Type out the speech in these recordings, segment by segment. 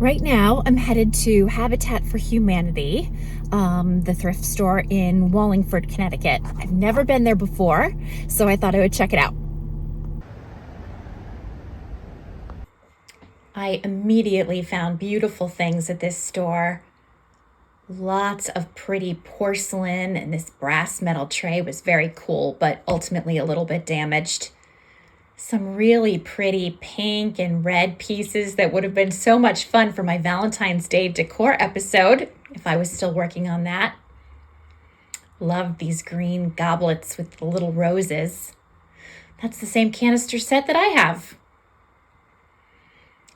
Right now, I'm headed to Habitat for Humanity, the thrift store in Wallingford, Connecticut. I've never been there before, so I thought I would check it out. I immediately found beautiful things at this store. Lots of pretty porcelain, and this brass metal tray was very cool, but ultimately a little bit damaged. Some really pretty pink and red pieces that would have been so much fun for my Valentine's Day decor episode if I was still working on that. Love these green goblets with the little roses. That's the same canister set that I have.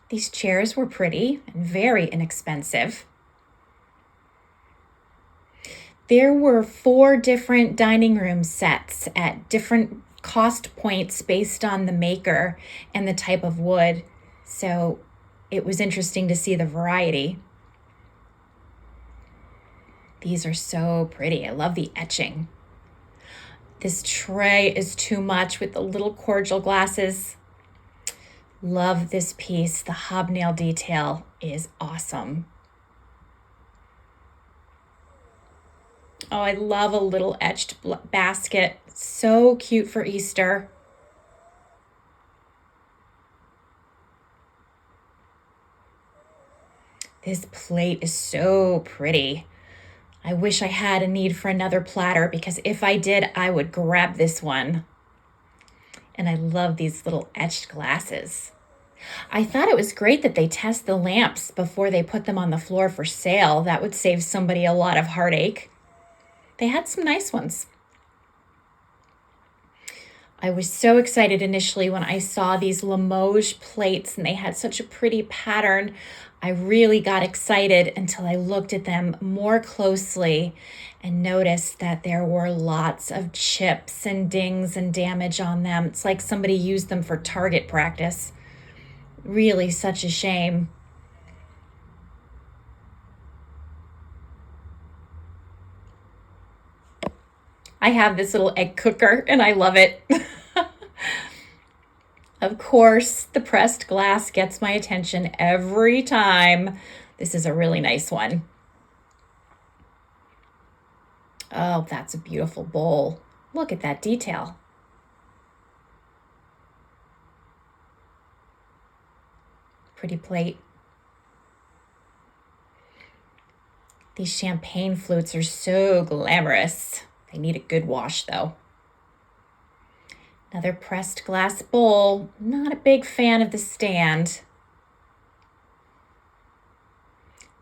These chairs were pretty and very inexpensive. There were 4 different dining room sets at different cost points based on the maker and the type of wood. So it was interesting to see the variety. These are so pretty. I love the etching. This tray is too much with the little cordial glasses. Love this piece. The hobnail detail is awesome. Oh, I love a little etched basket. So cute for Easter. This plate is so pretty. I wish I had a need for another platter because if I did, I would grab this one. And I love these little etched glasses. I thought it was great that they test the lamps before they put them on the floor for sale. That would save somebody a lot of heartache. They had some nice ones. I was so excited initially when I saw these Limoges plates and they had such a pretty pattern. I really got excited until I looked at them more closely and noticed that there were lots of chips and dings and damage on them. It's like somebody used them for target practice. Really such a shame. I have this little egg cooker and I love it. Of course, the pressed glass gets my attention every time. This is a really nice one. Oh, that's a beautiful bowl. Look at that detail. Pretty plate. These champagne flutes are so glamorous. They need a good wash though. Another pressed glass bowl. Not a big fan of the stand.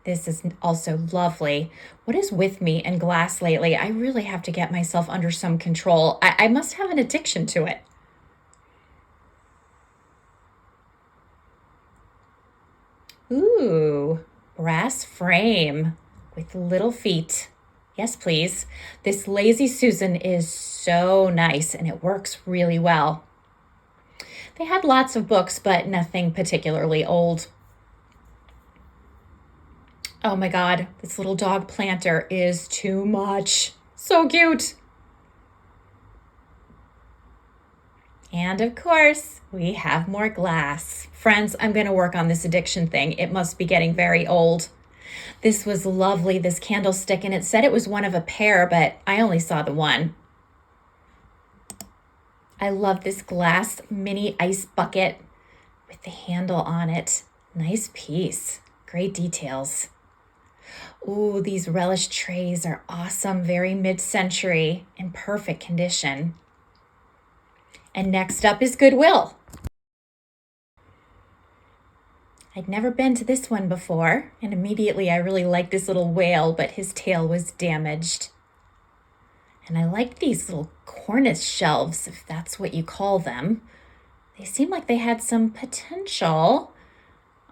This is also lovely. What is with me and glass lately? I really have to get myself under some control. I must have an addiction to it. Ooh, brass frame with little feet. Yes, please. This Lazy Susan is so nice and it works really well. They had lots of books, but nothing particularly old. Oh my God, this little dog planter is too much. So cute. And of course, we have more glass. Friends, I'm going to work on this addiction thing. It must be getting very old. This was lovely, this candlestick, and it said it was one of a pair, but I only saw the one. I love this glass mini ice bucket with the handle on it. Nice piece. Great details. Ooh, these relish trays are awesome, very mid-century, in perfect condition. And next up is Goodwill. I'd never been to this one before, and immediately I really liked this little whale, but his tail was damaged. And I liked these little cornice shelves, if that's what you call them. They seemed like they had some potential,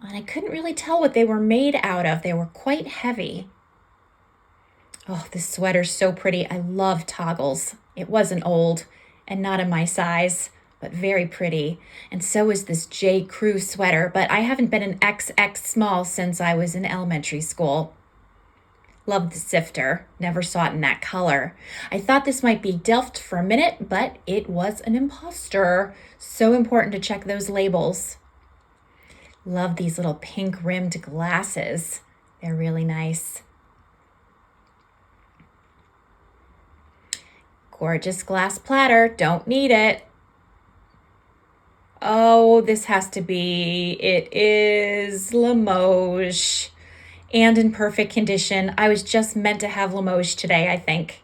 and I couldn't really tell what they were made out of. They were quite heavy. Oh, this sweater's so pretty. I love toggles. It wasn't old and not in my size, but very pretty. And so is this J. Crew sweater, but I haven't been an XX small since I was in elementary school. Love the sifter. Never saw it in that color. I thought this might be Delft for a minute, but it was an imposter. So important to check those labels. Love these little pink rimmed glasses. They're really nice. Gorgeous glass platter. Don't need it. Oh, this has to be. It is Limoges and in perfect condition. I was just meant to have Limoges today, I think.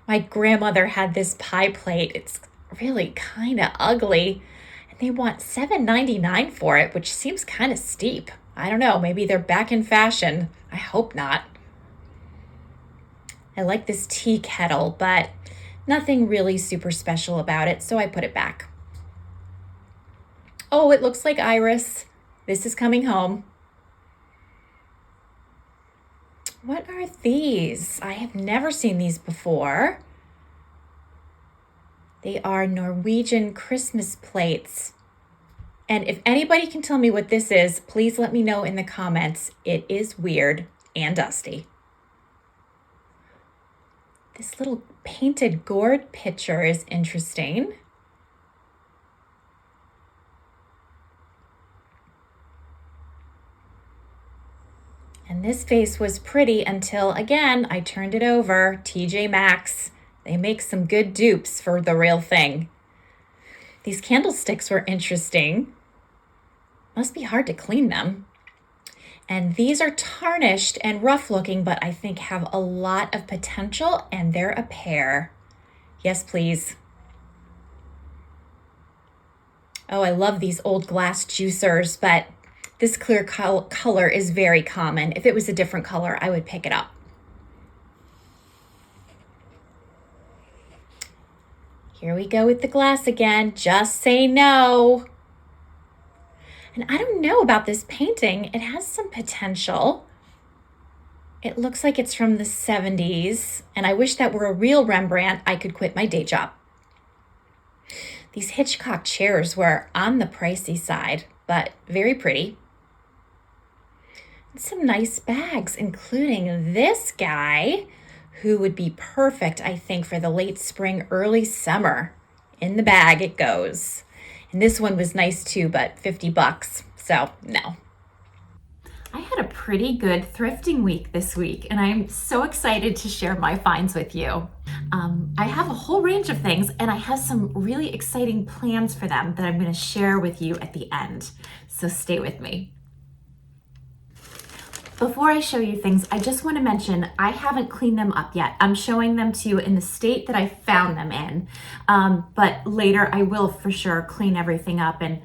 My grandmother had this pie plate. It's really kind of ugly. And they want $7.99 for it, which seems kind of steep. I don't know, maybe they're back in fashion. I hope not. I like this tea kettle, but nothing really super special about it, so I put it back. Oh, it looks like Iris. This is coming home. What are these? I have never seen these before. They are Norwegian Christmas plates. And if anybody can tell me what this is, please let me know in the comments. It is weird and dusty. This little painted gourd pitcher is interesting. And this vase was pretty until, again, I turned it over. TJ Maxx. They make some good dupes for the real thing. These candlesticks were interesting. Must be hard to clean them. And these are tarnished and rough looking, but I think have a lot of potential, and they're a pair. Yes, please. Oh, I love these old glass juicers, but this clear color is very common. If it was a different color, I would pick it up. Here we go with the glass again. Just say no. And I don't know about this painting. It has some potential. It looks like it's from the 70s, and I wish that were a real Rembrandt. I could quit my day job. These Hitchcock chairs were on the pricey side, but very pretty. And some nice bags, including this guy, who would be perfect, I think, for the late spring, early summer. In the bag it goes. And this one was nice too, but $50, so no. I had a pretty good thrifting week this week, and I'm so excited to share my finds with you. I have a whole range of things, and I have some really exciting plans for them that I'm going to share with you at the end. So stay with me. Before I show you things, I just want to mention I haven't cleaned them up yet. I'm showing them to you in the state that I found them in, but later I will for sure clean everything up and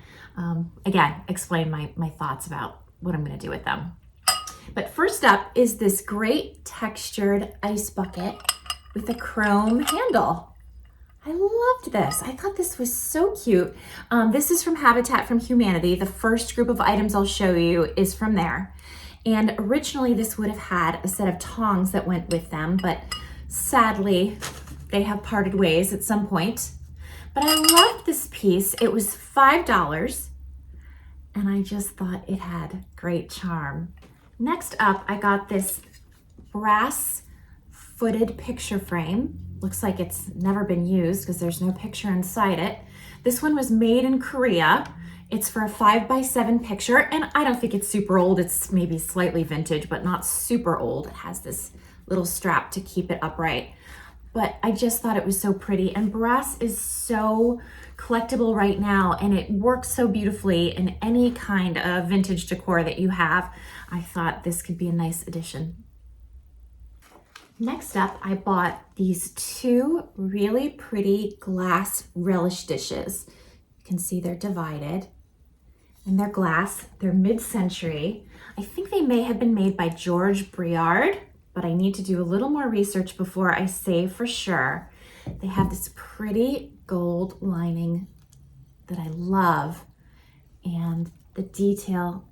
again, explain my thoughts about what I'm going to do with them. But first up is this great textured ice bucket with a chrome handle. I loved this. I thought this was so cute. This is from Habitat from Humanity. The first group of items I'll show you is from there. And originally this would have had a set of tongs that went with them, but sadly they have parted ways at some point. But I loved this piece. It was $5 and I just thought it had great charm. Next up, I got this brass footed picture frame. Looks like it's never been used because there's no picture inside it. This one was made in Korea. It's for a 5x7 picture, and I don't think it's super old. It's maybe slightly vintage, but not super old. It has this little strap to keep it upright. But I just thought it was so pretty, and brass is so collectible right now, and it works so beautifully in any kind of vintage decor that you have. I thought this could be a nice addition. Next up, I bought these two really pretty glass relish dishes. You can see they're divided. And they're glass, they're mid-century. I think they may have been made by George Briard, but I need to do a little more research before I say for sure. They have this pretty gold lining that I love. And the detail,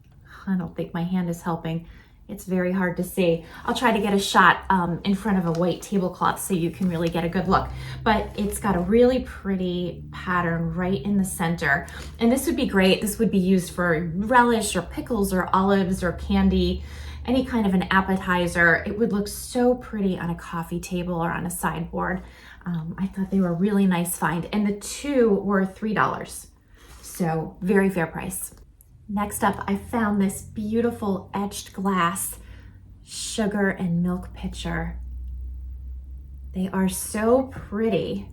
I don't think my hand is helping. It's very hard to see. I'll try to get a shot in front of a white tablecloth so you can really get a good look. But it's got a really pretty pattern right in the center. And this would be great. This would be used for relish or pickles or olives or candy, any kind of an appetizer. It would look so pretty on a coffee table or on a sideboard. I thought they were a really nice find. And the two were $3. So very fair price. Next up, I found this beautiful etched glass sugar and milk pitcher. They are so pretty.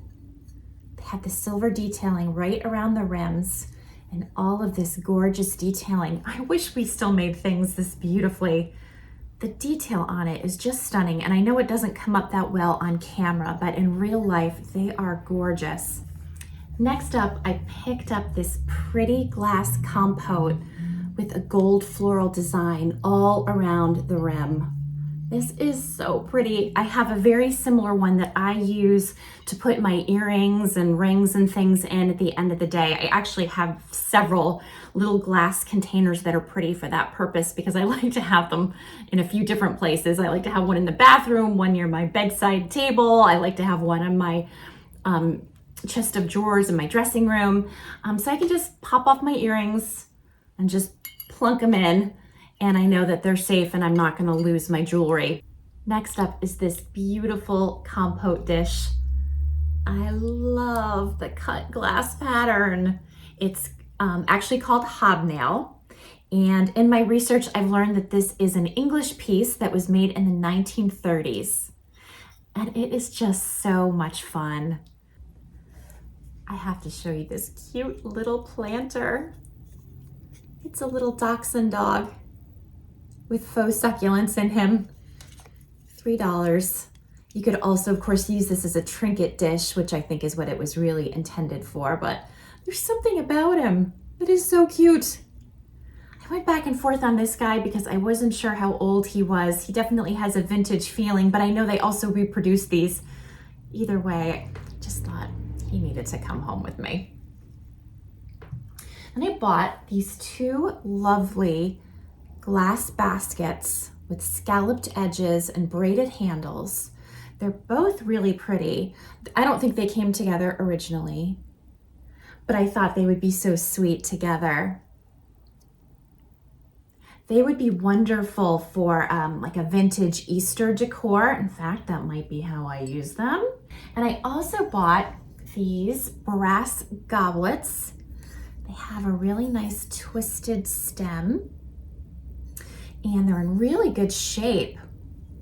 They have the silver detailing right around the rims and all of this gorgeous detailing. I wish we still made things this beautifully. The detail on it is just stunning, and I know it doesn't come up that well on camera, but in real life, they are gorgeous. Next up, I picked up this pretty glass compote with a gold floral design all around the rim. This is so pretty. I have a very similar one that I use to put my earrings and rings and things in at the end of the day. I actually have several little glass containers that are pretty for that purpose because I like to have them in a few different places. I like to have one in the bathroom, one near my bedside table. I like to have one on my chest of drawers in my dressing room. So I can just pop off my earrings and just plunk them in, and I know that they're safe and I'm not gonna lose my jewelry. Next up is this beautiful compote dish. I love the cut glass pattern. It's actually called hobnail. And in my research, I've learned that this is an English piece that was made in the 1930s. And it is just so much fun. I have to show you this cute little planter. It's a little dachshund dog with faux succulents in him. $3. You could also, of course, use this as a trinket dish, which I think is what it was really intended for, but there's something about him that is so cute. I went back and forth on this guy because I wasn't sure how old he was. He definitely has a vintage feeling, but I know they also reproduce these. Either way, I just thought he needed to come home with me. And I bought these two lovely glass baskets with scalloped edges and braided handles. They're both really pretty. I don't think they came together originally, but I thought they would be so sweet together. They would be wonderful for like a vintage Easter decor. In fact, that might be how I use them. And I also bought these brass goblets. They have a really nice twisted stem and they're in really good shape.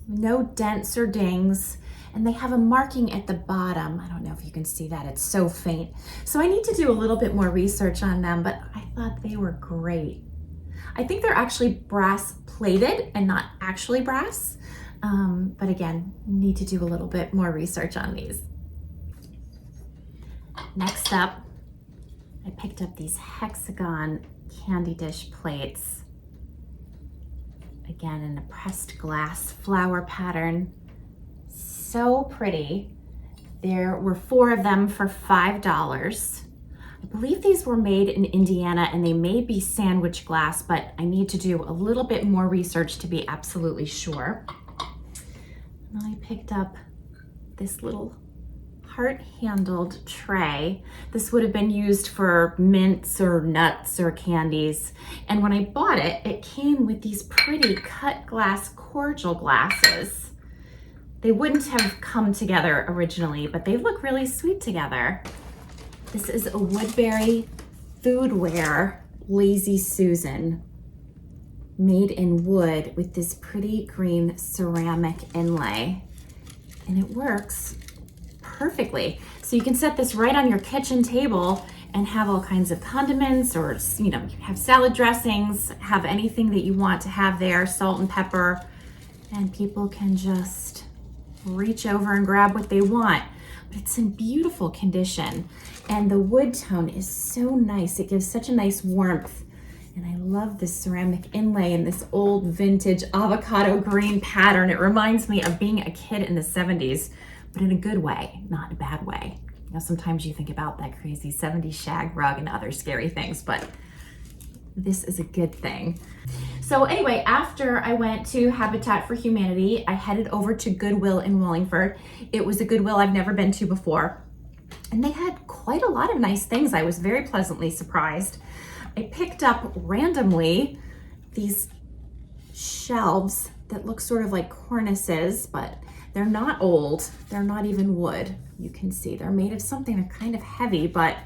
No dents or dings. And they have a marking at the bottom. I don't know if you can see that, it's so faint. So I need to do a little bit more research on them, but I thought they were great. I think they're actually brass plated and not actually brass. But again, need to do a little bit more research on these. Next up, I picked up these hexagon candy dish plates. Again, in a pressed glass flower pattern. So pretty. There were 4 of them for $5. I believe these were made in Indiana and they may be sandwich glass, but I need to do a little bit more research to be absolutely sure. And I picked up this little heart-handled tray. This would have been used for mints or nuts or candies. And when I bought it, it came with these pretty cut glass cordial glasses. They wouldn't have come together originally, but they look really sweet together. This is a Woodbury Foodware Lazy Susan, made in wood with this pretty green ceramic inlay. And it works perfectly. So you can set this right on your kitchen table and have all kinds of condiments or, you know, have salad dressings, have anything that you want to have there, salt and pepper, and people can just reach over and grab what they want. But it's in beautiful condition. And the wood tone is so nice. It gives such a nice warmth. And I love this ceramic inlay and this old vintage avocado green pattern. It reminds me of being a kid in the 70s, but in a good way, not in a bad way. You know, sometimes you think about that crazy 70s shag rug and other scary things, but this is a good thing. So anyway, after I went to Habitat for Humanity, I headed over to Goodwill in Wallingford. It was a Goodwill I've never been to before. And they had quite a lot of nice things. I was very pleasantly surprised. I picked up randomly these shelves that look sort of like cornices, but they're not old. They're not even wood. You can see they're made of something. They're kind of heavy, but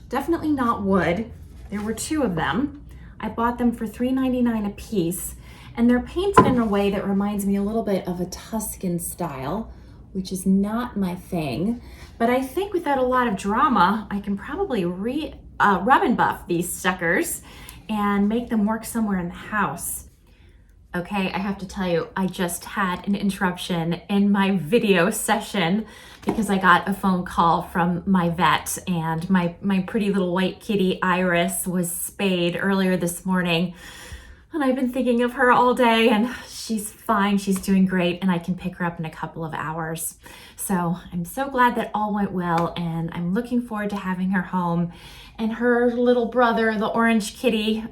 definitely not wood. There were 2 of them. I bought them for $3.99 a piece, and they're painted in a way that reminds me a little bit of a Tuscan style, which is not my thing. But I think without a lot of drama, I can probably rub and buff these suckers and make them work somewhere in the house. Okay, I have to tell you, I just had an interruption in my video session because I got a phone call from my vet, and my pretty little white kitty Iris was spayed earlier this morning. And I've been thinking of her all day, and she's fine, she's doing great, and I can pick her up in a couple of hours. So I'm so glad that all went well, and I'm looking forward to having her home. And her little brother, the orange kitty,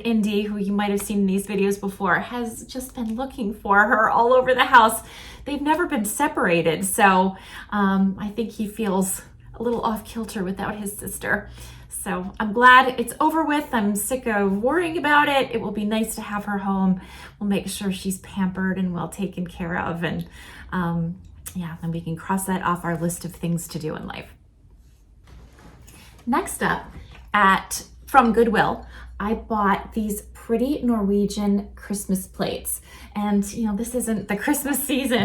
Indy, who you might have seen in these videos before, has just been looking for her all over the house. They've never been separated, so I think he feels a little off kilter without his sister. So I'm glad it's over with. I'm sick of worrying about it. It will be nice to have her home. We'll make sure she's pampered and well taken care of. And yeah, then we can cross that off our list of things to do in life. Next up, from Goodwill, I bought these pretty Norwegian Christmas plates. And you know, this isn't the Christmas season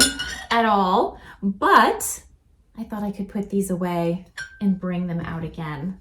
at all, but I thought I could put these away and bring them out again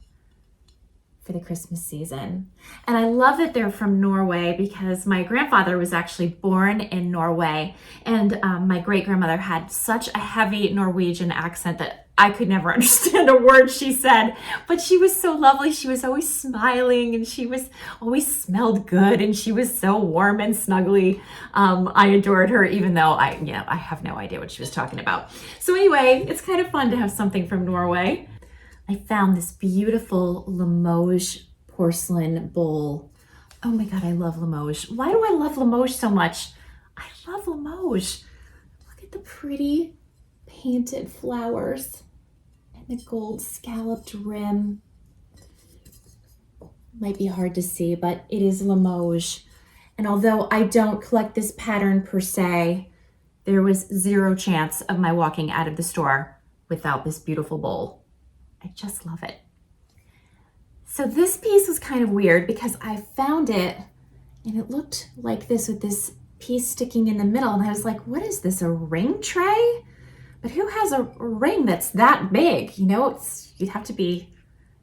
for the Christmas season. And I love that they're from Norway because my grandfather was actually born in Norway, and my great-grandmother had such a heavy Norwegian accent that I could never understand a word she said, but she was so lovely. She was always smiling, and she was always smelled good, and she was so warm and snuggly. I adored her, even though I have no idea what she was talking about. So anyway, it's kind of fun to have something from Norway. I found this beautiful Limoges porcelain bowl. Oh my God, I love Limoges. Why do I love Limoges so much? I love Limoges. Look at the pretty painted flowers and the gold scalloped rim. Might be hard to see, but it is Limoges. And although I don't collect this pattern per se, there was zero chance of my walking out of the store without this beautiful bowl. I just love it. So this piece was kind of weird because I found it and it looked like this with this piece sticking in the middle. And I was like, what is this, a ring tray? But who has a ring that's that big? You know, you'd have to be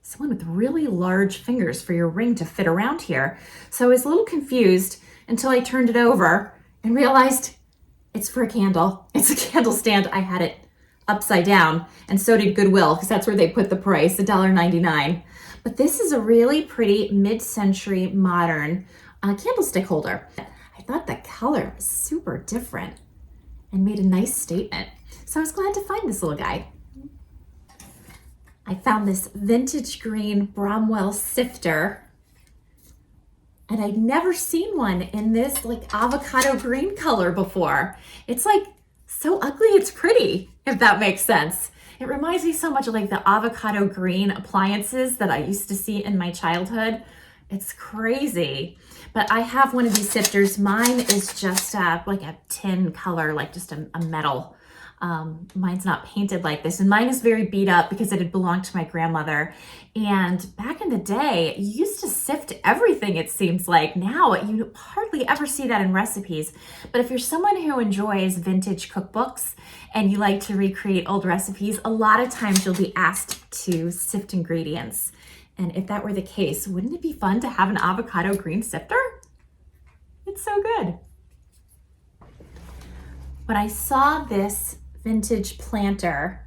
someone with really large fingers for your ring to fit around here. So I was a little confused until I turned it over and realized it's for a candle. It's a candle stand. I had it upside down, and so did Goodwill, because that's where they put the price, $1.99. But this is a really pretty mid-century modern candlestick holder. I thought the color was super different and made a nice statement. So I was glad to find this little guy. I found this vintage green Bromwell sifter, and I'd never seen one in this like avocado green color before. It's like so ugly, it's pretty, if that makes sense. It reminds me so much of like the avocado green appliances that I used to see in my childhood. It's crazy. But I have one of these sifters. Mine is just like a tin color, like just a metal. Mine's not painted like this, and mine is very beat up because it had belonged to my grandmother. And back in the day, you used to sift everything, it seems like. Now, you hardly ever see that in recipes. But if you're someone who enjoys vintage cookbooks and you like to recreate old recipes, a lot of times you'll be asked to sift ingredients. And if that were the case, wouldn't it be fun to have an avocado green sifter? It's so good. When I saw this vintage planter,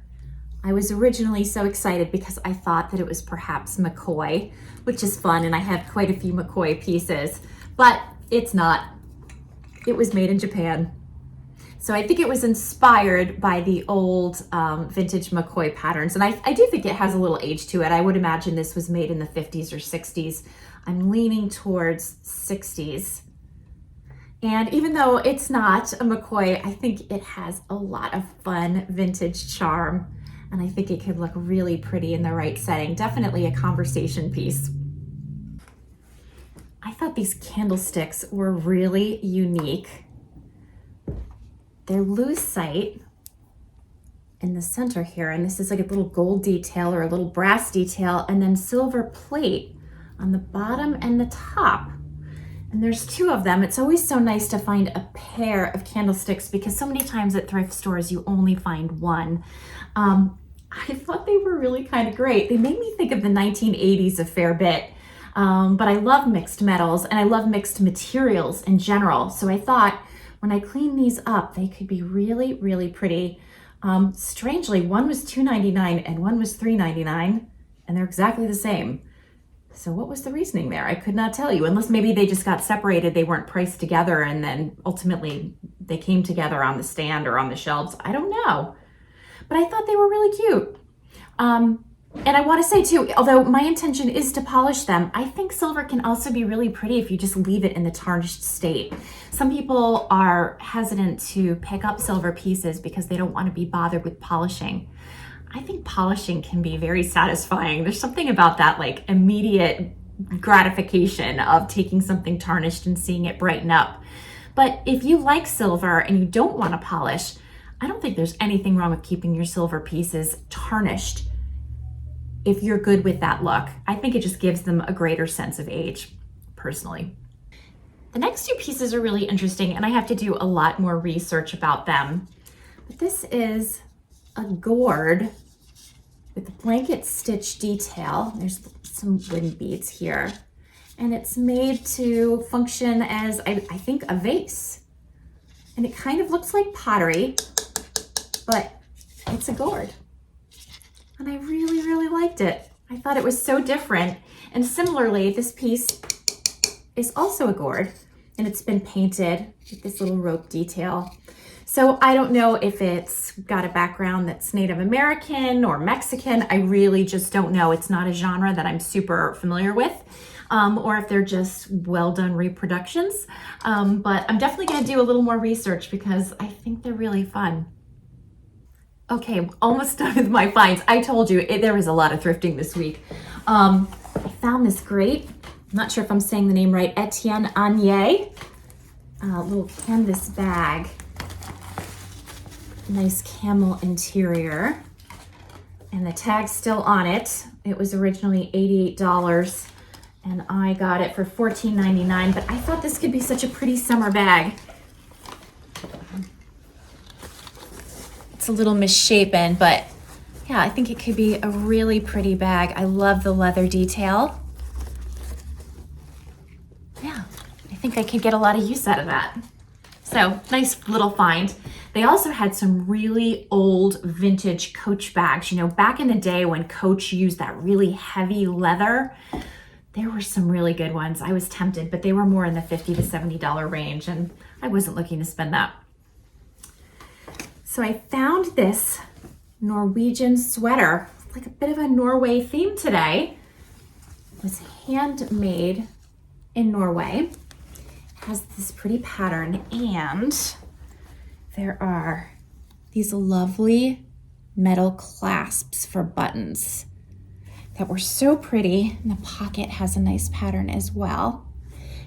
I was originally so excited because I thought that it was perhaps McCoy, which is fun, and I have quite a few McCoy pieces, but it's not. It was made in Japan. So I think it was inspired by the old vintage McCoy patterns, and I do think it has a little age to it. I would imagine this was made in the 50s or 60s. I'm leaning towards 60s. And even though it's not a McCoy, I think it has a lot of fun vintage charm. And I think it could look really pretty in the right setting. Definitely a conversation piece. I thought these candlesticks were really unique. They're lucite in the center here. And this is like a little gold detail or a little brass detail, and then silver plate on the bottom and the top. And there's two of them. It's always so nice to find a pair of candlesticks because so many times at thrift stores you only find one. I thought they were really kind of great. They made me think of the 1980s a fair bit. But I love mixed metals and I love mixed materials in general. So I thought when I clean these up, they could be really, really pretty. Strangely, one was $2.99 and one was $3.99, and they're exactly the same. So what was the reasoning there? I could not tell you, unless maybe they just got separated. They weren't priced together and then ultimately they came together on the stand or on the shelves. I don't know. But I thought they were really cute. And I want to say too, although my intention is to polish them, I think silver can also be really pretty if you just leave it in the tarnished state. Some people are hesitant to pick up silver pieces because they don't want to be bothered with polishing. I think polishing can be very satisfying. There's something about that like immediate gratification of taking something tarnished and seeing it brighten up. But if you like silver and you don't want to polish, I don't think there's anything wrong with keeping your silver pieces tarnished if you're good with that look. I think it just gives them a greater sense of age, personally. The next two pieces are really interesting and I have to do a lot more research about them. But this is a gourd with a blanket stitch detail. There's some wooden beads here. And it's made to function as, I think, a vase. And it kind of looks like pottery, but it's a gourd. And I really, really liked it. I thought it was so different. And similarly, this piece is also a gourd, and it's been painted with this little rope detail. So I don't know if it's got a background that's Native American or Mexican. I really just don't know. It's not a genre that I'm super familiar with, or if they're just well done reproductions. But I'm definitely gonna do a little more research because I think they're really fun. Okay, almost done with my finds. I told you there was a lot of thrifting this week. I found this great, I'm not sure if I'm saying the name right, Etienne Agnier, little canvas bag. Nice camel interior, and the tag's still on it. It was originally $88 and I got it for $14.99, but I thought this could be such a pretty summer bag. It's a little misshapen, but yeah, I think it could be a really pretty bag. I love the leather detail. Yeah, I think I could get a lot of use out of that. So nice little find. They also had some really old vintage Coach bags. You know, back in the day when Coach used that really heavy leather, there were some really good ones. I was tempted, but they were more in the $50 to $70 range, and I wasn't looking to spend that. So I found this Norwegian sweater, like a bit of a Norway theme today. It was handmade in Norway. It has this pretty pattern, and there are these lovely metal clasps for buttons that were so pretty. And the pocket has a nice pattern as well.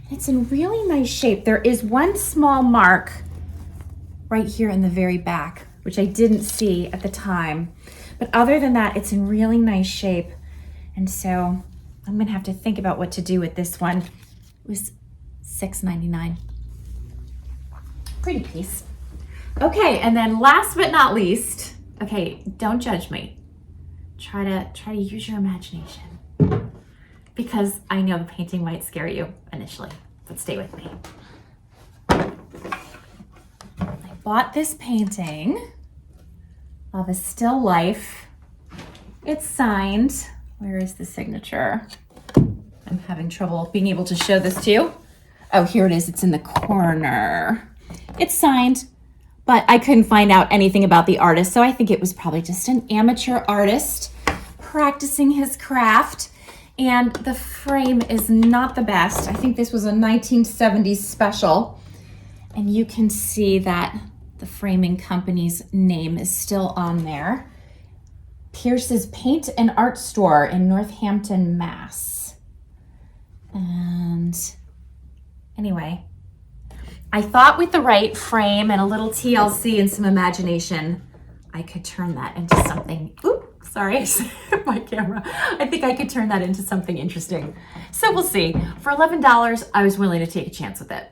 And it's in really nice shape. There is one small mark right here in the very back, which I didn't see at the time. But other than that, it's in really nice shape. And so I'm gonna have to think about what to do with this one. It was $6.99. Pretty piece. Okay, and then last but not least, okay, don't judge me. Try to use your imagination, because I know the painting might scare you initially, but stay with me. I bought this painting of a still life. It's signed. Where is the signature? I'm having trouble being able to show this to you. Oh, here it is. It's in the corner. It's signed, but I couldn't find out anything about the artist, so I think it was probably just an amateur artist practicing his craft. And the frame is not the best. I think this was a 1970s special, and you can see that the framing company's name is still on there. Pierce's Paint and Art Store in Northampton, Mass. And anyway, I thought with the right frame and a little TLC and some imagination, I could turn that into something Sorry, I set my camera. I think I could turn that into something interesting. So we'll see. For $11, I was willing to take a chance with it.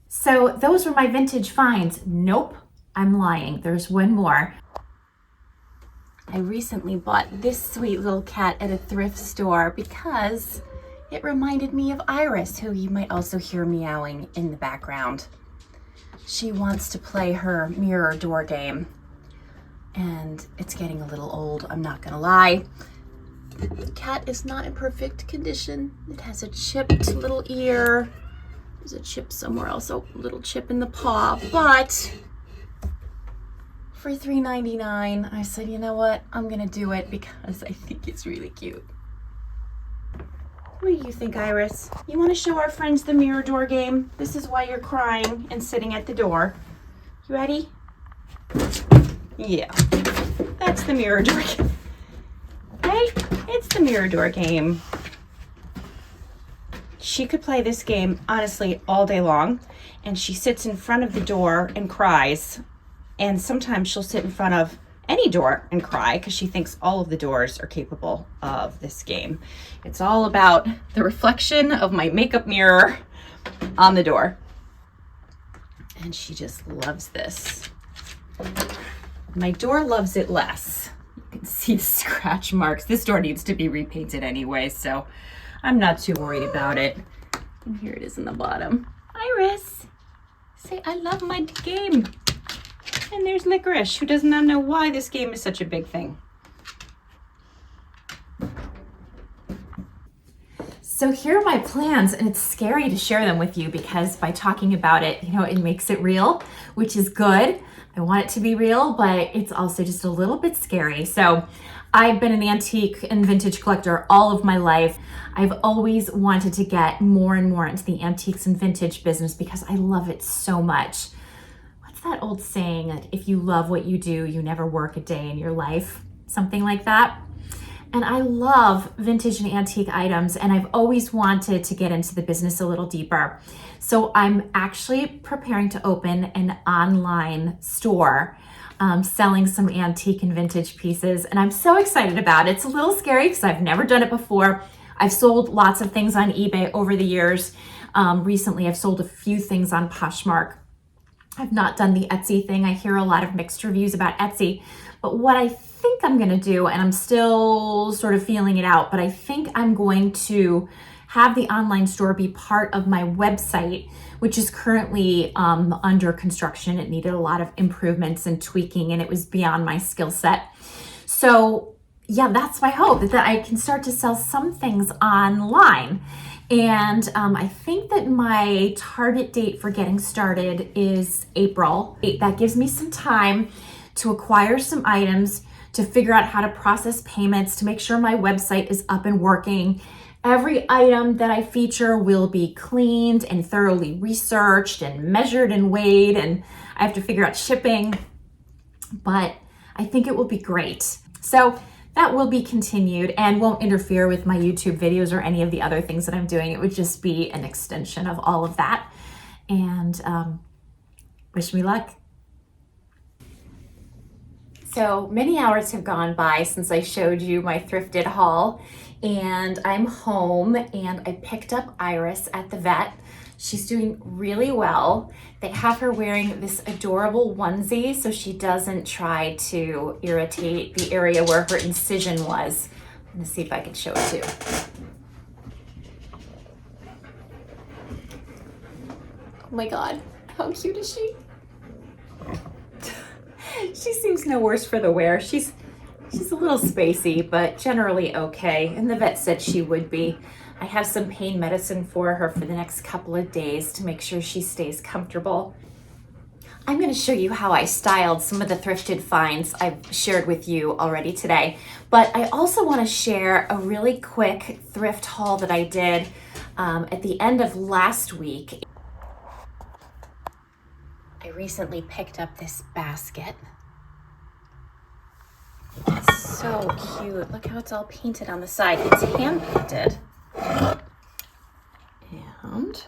So those were my vintage finds. Nope, I'm lying. There's one more. I recently bought this sweet little cat at a thrift store because it reminded me of Iris, who you might also hear meowing in the background. She wants to play her mirror door game, and it's getting a little old, I'm not gonna lie. The cat is not in perfect condition. It has a chipped little ear. There's a chip somewhere else, a little chip in the paw, but for $3.99, I said, you know what? I'm gonna do it because I think it's really cute. What do you think, Iris? You wanna show our friends the mirror door game? This is why you're crying and sitting at the door. You ready? Yeah, that's the mirror door game. Right? It's the mirror door game. She could play this game, honestly, all day long, and she sits in front of the door and cries. And sometimes she'll sit in front of any door and cry because she thinks all of the doors are capable of this game. It's all about the reflection of my makeup mirror on the door. And she just loves this. My door loves it less. You can see the scratch marks. This door needs to be repainted anyway, so I'm not too worried about it. And here it is in the bottom. Iris, say I love my game. And there's Licorice, who does not know why this game is such a big thing. So here are my plans, and it's scary to share them with you because by talking about it, you know, it makes it real, which is good. I want it to be real, but it's also just a little bit scary. So I've been an antique and vintage collector all of my life. I've always wanted to get more and more into the antiques and vintage business because I love it so much. That old saying that if you love what you do, you never work a day in your life, something like that. And I love vintage and antique items, and I've always wanted to get into the business a little deeper. So I'm actually preparing to open an online store selling some antique and vintage pieces, and I'm so excited about it. It's a little scary because I've never done it before. I've sold lots of things on eBay over the years. Recently, I've sold a few things on Poshmark. I've not done the Etsy thing. I hear a lot of mixed reviews about Etsy, but what I think I'm gonna do, and I'm still sort of feeling it out, but I think I'm going to have the online store be part of my website, which is currently under construction. It needed a lot of improvements and tweaking, and it was beyond my skill set. So yeah, that's my hope, that I can start to sell some things online. And I think that my target date for getting started is April. That gives me some time to acquire some items, to figure out how to process payments, to make sure my website is up and working. Every item that I feature will be cleaned and thoroughly researched and measured and weighed, and I have to figure out shipping, but I think it will be great. So that will be continued and won't interfere with my YouTube videos or any of the other things that I'm doing. It would just be an extension of all of that. And wish me luck. So many hours have gone by since I showed you my thrifted haul, and I'm home and I picked up Iris at the vet. She's doing really well. They have her wearing this adorable onesie so she doesn't try to irritate the area where her incision was. I'm gonna see if I can show it too. Oh my God, how cute is she? She seems no worse for the wear. She's a little spacey, but generally okay. And the vet said she would be. I have some pain medicine for her for the next couple of days to make sure she stays comfortable. I'm going to show you how I styled some of the thrifted finds I've shared with you already today. But I also want to share a really quick thrift haul that I did at the end of last week. I recently picked up this basket. It's so cute. Look how it's all painted on the side. It's hand painted. And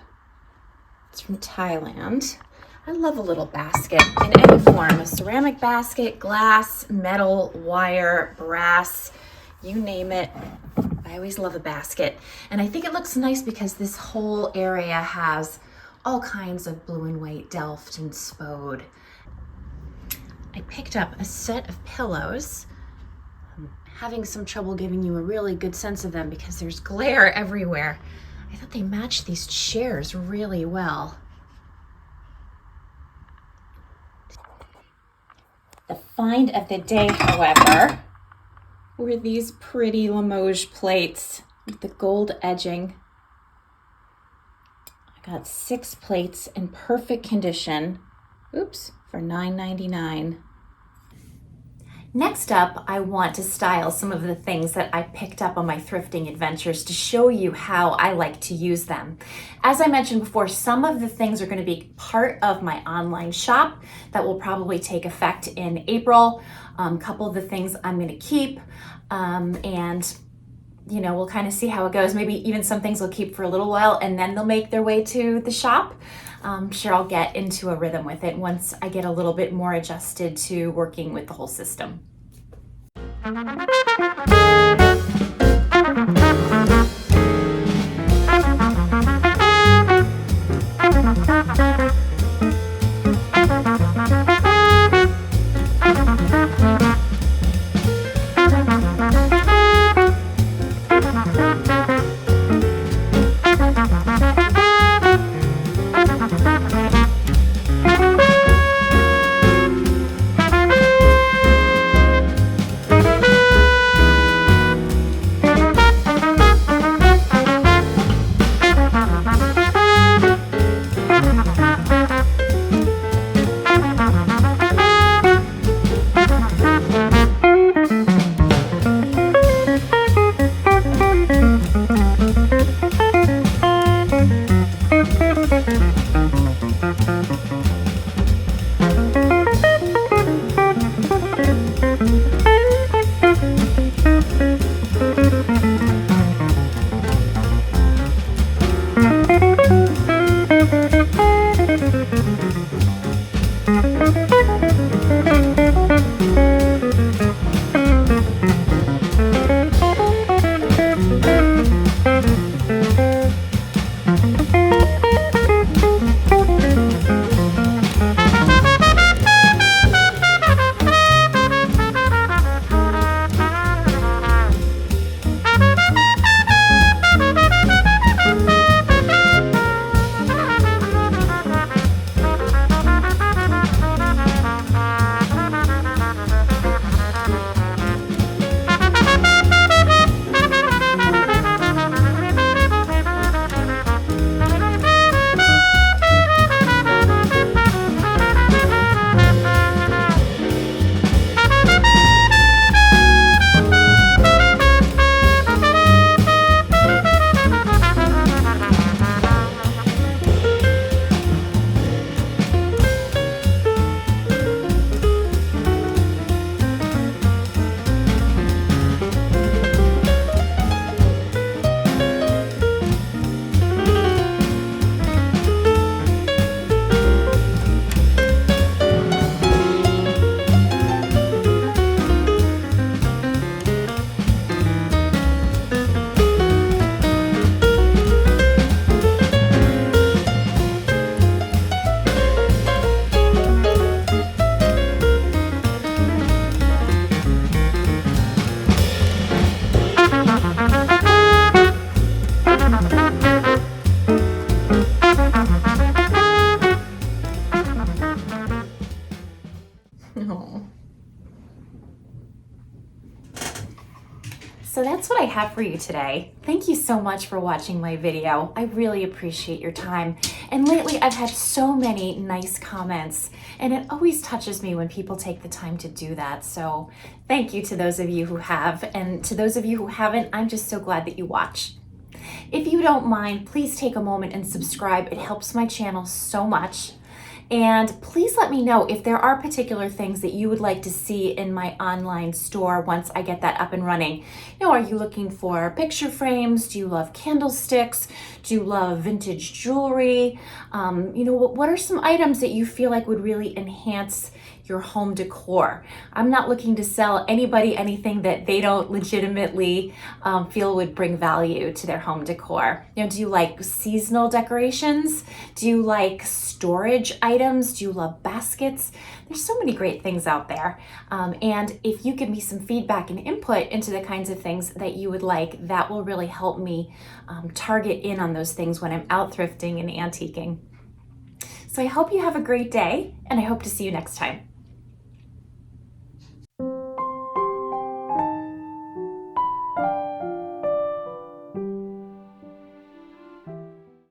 it's from Thailand. I love a little basket in any form, a ceramic basket, glass, metal, wire, brass, you name it. I always love a basket. And I think it looks nice because this whole area has all kinds of blue and white Delft and Spode. I picked up a set of pillows. I'm having some trouble giving you a really good sense of them because there's glare everywhere. I thought they matched these chairs really well. The find of the day, however, were these pretty Limoges plates with the gold edging. I got 6 plates in perfect condition. Oops, for $9.99. Next up, I want to style some of the things that I picked up on my thrifting adventures to show you how I like to use them. As I mentioned before, some of the things are going to be part of my online shop that will probably take effect in April. A couple of the things I'm going to keep, and you know, we'll kind of see how it goes. Maybe even some things will keep for a little while and then they'll make their way to the shop. I'm sure I'll get into a rhythm with it once I get a little bit more adjusted to working with the whole system. So that's what I have for you today. Thank you so much for watching my video. I really appreciate your time. And lately I've had so many nice comments, and it always touches me when people take the time to do that. So thank you to those of you who have, and to those of you who haven't, I'm just so glad that you watch. If you don't mind, please take a moment and subscribe. It helps my channel so much. And please let me know if there are particular things that you would like to see in my online store once I get that up and running. Are you looking for picture frames? Do you love candlesticks? Do you love vintage jewelry? What are some items that you feel like would really enhance your home decor? I'm not looking to sell anybody anything that they don't legitimately feel would bring value to their home decor. Do you like seasonal decorations? Do you like storage items? Do you love baskets? There's so many great things out there. And if you give me some feedback and input into the kinds of things that you would like, that will really help me target in on those things when I'm out thrifting and antiquing. So I hope you have a great day, and I hope to see you next time.